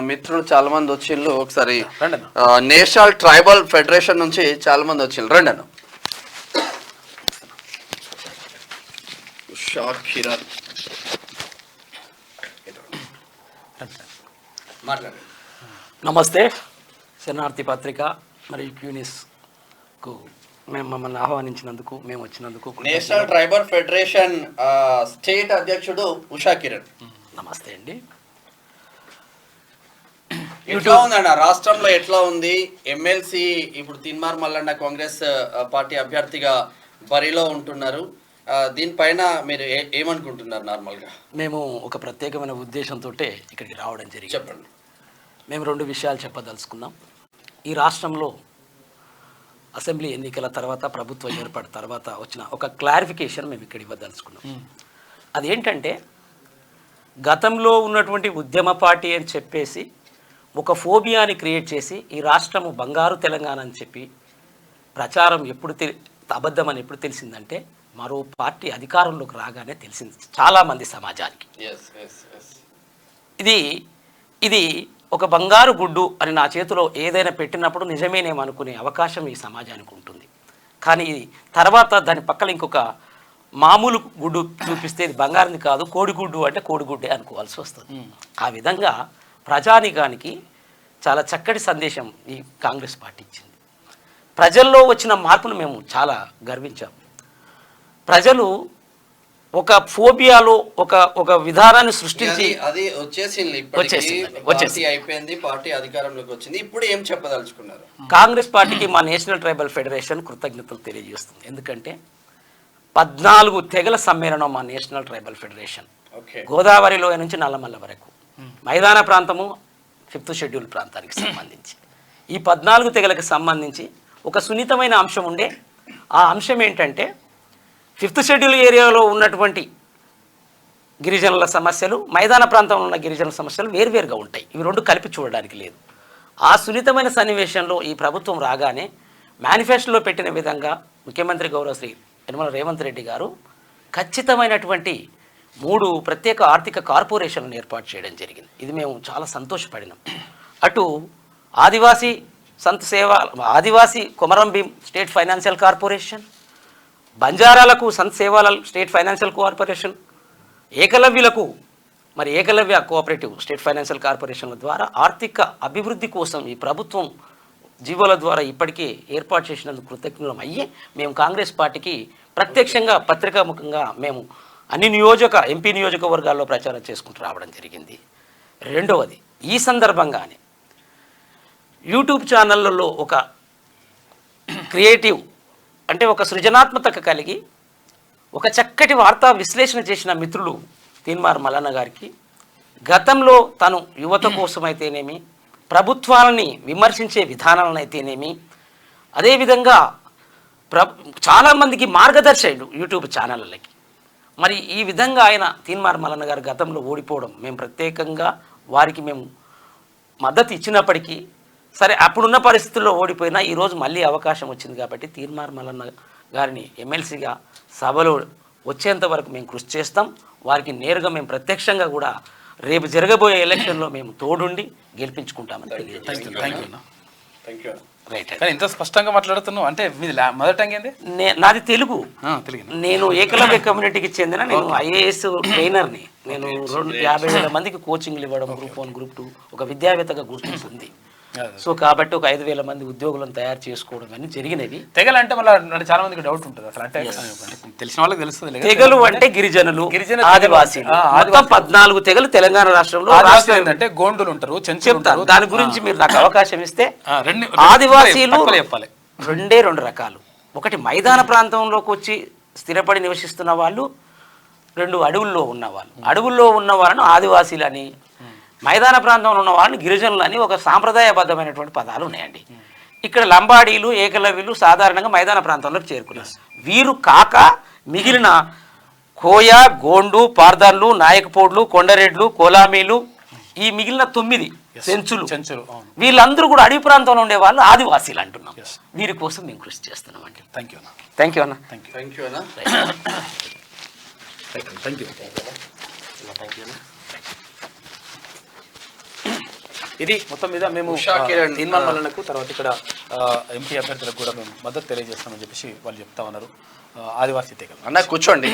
మిత్రులు చాలా మంది వచ్చిండ్రు. ఒకసారి నేషనల్ ట్రైబల్ ఫెడరేషన్ నుంచి చాలా మంది వచ్చిండ్రు. రండి అన్న. నమస్తే. శరణార్థి పత్రిక మరియు క్యూనిస్కు మేము మమ్మల్ని ఆహ్వానించినందుకు, మేము వచ్చినందుకు. నేషనల్ ట్రైబల్ ఫెడరేషన్ స్టేట్ అధ్యక్షుడు ఉషా కిరణ్. నమస్తే అండి. ఎట్లా ఉందన్న రాష్ట్రంలో ఎట్లా ఉంది? ఎమ్మెల్సీ ఇప్పుడు తీన్మార్ మల్లన్న కాంగ్రెస్ పార్టీ అభ్యర్థిగా బరిలో ఉంటున్నారు. దీనిపైన మీరు ఏమనుకుంటున్నారు? నార్మల్గా మేము ఒక ప్రత్యేకమైన ఉద్దేశంతో ఇక్కడికి రావడం జరిగింది. చెప్పండి. మేము 2 విషయాలు చెప్పదలుచుకున్నాం. ఈ రాష్ట్రంలో అసెంబ్లీ ఎన్నికల తర్వాత, ప్రభుత్వం ఏర్పడిన తర్వాత వచ్చిన ఒక క్లారిఫికేషన్ మేము ఇక్కడ ఇవ్వదలుచుకున్నాం. అదేంటంటే, గతంలో ఉన్నటువంటి ఉద్యమ పార్టీ అని చెప్పేసి ఒక ఫోబియాని క్రియేట్ చేసి ఈ రాష్ట్రము బంగారు తెలంగాణ అని చెప్పి ప్రచారం అబద్ధమని ఎప్పుడు తెలిసిందంటే, మరో పార్టీ అధికారంలోకి రాగానే తెలిసింది చాలామంది సమాజానికి. ఇది ఒక బంగారు గుడ్డు అని నా చేతిలో ఏదైనా పెట్టినప్పుడు నిజమేనేమనుకునే అవకాశం ఈ సమాజానికి ఉంటుంది. కానీ తర్వాత దాని పక్కన ఇంకొక మామూలు గుడ్డు చూపిస్తే ఇది బంగారంది కాదు, కోడిగుడ్డు అంటే కోడిగుడ్డే అనుకోవాల్సి వస్తుంది. ఆ విధంగా ప్రజానికానికి చాలా చక్కటి సందేశం ఈ కాంగ్రెస్ పార్టీ ఇచ్చింది. ప్రజల్లో వచ్చిన మార్పును మేము చాలా గర్వించాం. ప్రజలు ఒక ఫోబియాలో ఒక విధానాన్ని సృష్టించి అది వచ్చేసింది, అయిపోయింది, పార్టీ అధికారంలోకి వచ్చింది. ఇప్పుడు ఏం చెప్పదలుచుకున్నారు? కాంగ్రెస్ పార్టీకి మా నేషనల్ ట్రైబల్ ఫెడరేషన్ కృతజ్ఞతలు తెలియజేస్తుంది. ఎందుకంటే 14 తెగల సమ్మేళనం మా నేషనల్ ట్రైబల్ ఫెడరేషన్. గోదావరిలో నుంచి నల్లమల్ల వరకు, మైదాన ప్రాంతము 5th షెడ్యూల్ ప్రాంతానికి సంబంధించి ఈ 14 తెగలకు సంబంధించి ఒక సున్నితమైన అంశం ఉండే. ఆ అంశం ఏంటంటే, 5th షెడ్యూల్ ఏరియాలో ఉన్నటువంటి గిరిజనుల సమస్యలు, మైదాన ప్రాంతంలో ఉన్న గిరిజనుల సమస్యలు వేరువేరుగా ఉంటాయి. ఇవి 2 కలిపి చూడడానికి లేదు. ఆ సున్నితమైన సన్నివేశంలో ఈ ప్రభుత్వం రాగానే మేనిఫెస్టోలో పెట్టిన విధంగా ముఖ్యమంత్రి గౌరవ శ్రీ యనమల రేవంత్ రెడ్డి గారు ఖచ్చితమైనటువంటి 3 ప్రత్యేక ఆర్థిక కార్పొరేషన్లను ఏర్పాటు చేయడం జరిగింది. ఇది మేము చాలా సంతోషపడినాం. అటు ఆదివాసీ Komaram Bheem state financial corporation, బంజారాలకు Sant Sevala state financial corporation, ఏకలవ్యులకు ఏకలవ్య కోఆపరేటివ్ స్టేట్ ఫైనాన్షియల్ కార్పొరేషన్ల ద్వారా ఆర్థిక అభివృద్ధి కోసం ఈ ప్రభుత్వం జీవోల ద్వారా ఇప్పటికే ఏర్పాటు చేసినందుకు కృతజ్ఞులం అయ్యి మేము కాంగ్రెస్ పార్టీకి ప్రత్యక్షంగా పత్రికాముఖంగా మేము అన్ని ఎంపీ నియోజకవర్గాల్లో ప్రచారం చేసుకుంటూ రావడం జరిగింది. రెండవది, ఈ సందర్భంగానే యూట్యూబ్ ఛానళ్ళలో ఒక క్రియేటివ్ అంటే ఒక సృజనాత్మకత కలిగి ఒక చక్కటి వార్తా విశ్లేషణ చేసిన మిత్రులు తీన్మార్ మల్లన్న గారికి, గతంలో తను యువత కోసమైతేనేమి, ప్రభుత్వాలని విమర్శించే విధానాలను అయితేనేమి, అదేవిధంగా చాలామందికి మార్గదర్శకుడు యూట్యూబ్ ఛానళ్ళకి. ఈ విధంగా ఆయన తీన్మార్ మల్లన్న గారు గతంలో ఓడిపోవడం మేము ప్రత్యేకంగా వారికి మేము మద్దతు ఇచ్చినప్పటికీ, సరే అప్పుడున్న పరిస్థితుల్లో ఓడిపోయినా ఈరోజు మళ్ళీ అవకాశం వచ్చింది కాబట్టి తీన్మార్ మల్లన్న గారిని ఎమ్మెల్సీగా సభలో వచ్చేంత వరకు మేము కృషి చేస్తాం. వారికి నేరుగా మేము ప్రత్యక్షంగా కూడా రేపు జరగబోయే ఎలక్షన్లో మేము తోడుండి గెలిపించుకుంటామని తెలియజేస్తాం. రైట్. కానీ ఇంత స్పష్టంగా మాట్లాడుతున్నావు అంటే మీది మదర్ టంగ్ ఏంది? నాది తెలుగు. నేను ఏకలవ్య కమ్యూనిటీకి చెందిన నేను IAS ట్రైనర్ని. నేను 50,000 మందికి కోచింగ్లు ఇవ్వడం, గ్రూప్ 1 గ్రూప్ 2 ఒక విద్యావేత్తగా గుర్తింపు ఉంది. సో కాబట్టి ఒక 5,000 మంది ఉద్యోగులను తయారు చేసుకోవడం అన్ని జరిగినవి. తెగలు అంటే మళ్ళీ చాలా మందికి డౌట్ ఉంటుంది అసలు. అంటే తెలిసిన వాళ్ళకి తెలుస్తుంది. తెగలు అంటే గిరిజనులు, ఆదివాసీలు, మొత్తం 14 తెగలు తెలంగాణ రాష్ట్రంలో. అంటే గోండులు ఉంటారు, చెప్తారు. దాని గురించి మీరు నాకు అవకాశం ఇస్తే, ఆదివాసీలు చెప్పాలి. 2 రకాలు. ఒకటి మైదాన ప్రాంతంలోకి వచ్చి స్థిరపడి నివసిస్తున్న వాళ్ళు, 2 అడవుల్లో ఉన్నవాళ్ళు. అడవుల్లో ఉన్న వాళ్ళను ఆదివాసీలని, మైదాన ప్రాంతంలో ఉన్న వాళ్ళని గిరిజనులు అని ఒక సాంప్రదాయబద్ధమైనటువంటి పదాలు ఉన్నాయండి. ఇక్కడ లంబాడీలు, ఏకలవ్యులు సాధారణంగా మైదాన ప్రాంతంలోకి చేరుకున్నారు. వీరు కాక మిగిలిన కోయ, గోండు, పార్దన్లు, నాయకపోడ్లు, కొండరెడ్లు, కోలామీలు, ఈ మిగిలిన 9 చెంచులు, వీళ్ళందరూ కూడా అడవి ప్రాంతంలో ఉండే వాళ్ళు ఆదివాసీలు అంటున్నాం. వీరి కోసం మేము కృషి చేస్తున్నాం అండి. థ్యాంక్ యూ అన్న. Thank you. ఇది మొత్తం మీద మేము ఉషా కిరణ్ తీన్మార్ మల్లన్నకు తర్వాత ఇక్కడ ఎంపీ అభ్యర్థులకు కూడా మేము మద్దతు తెలియజేస్తామని చెప్పేసి వాళ్ళు చెప్తా ఉన్నారు. ఆదివాసీ తెగలు అన్న కూర్చోండి.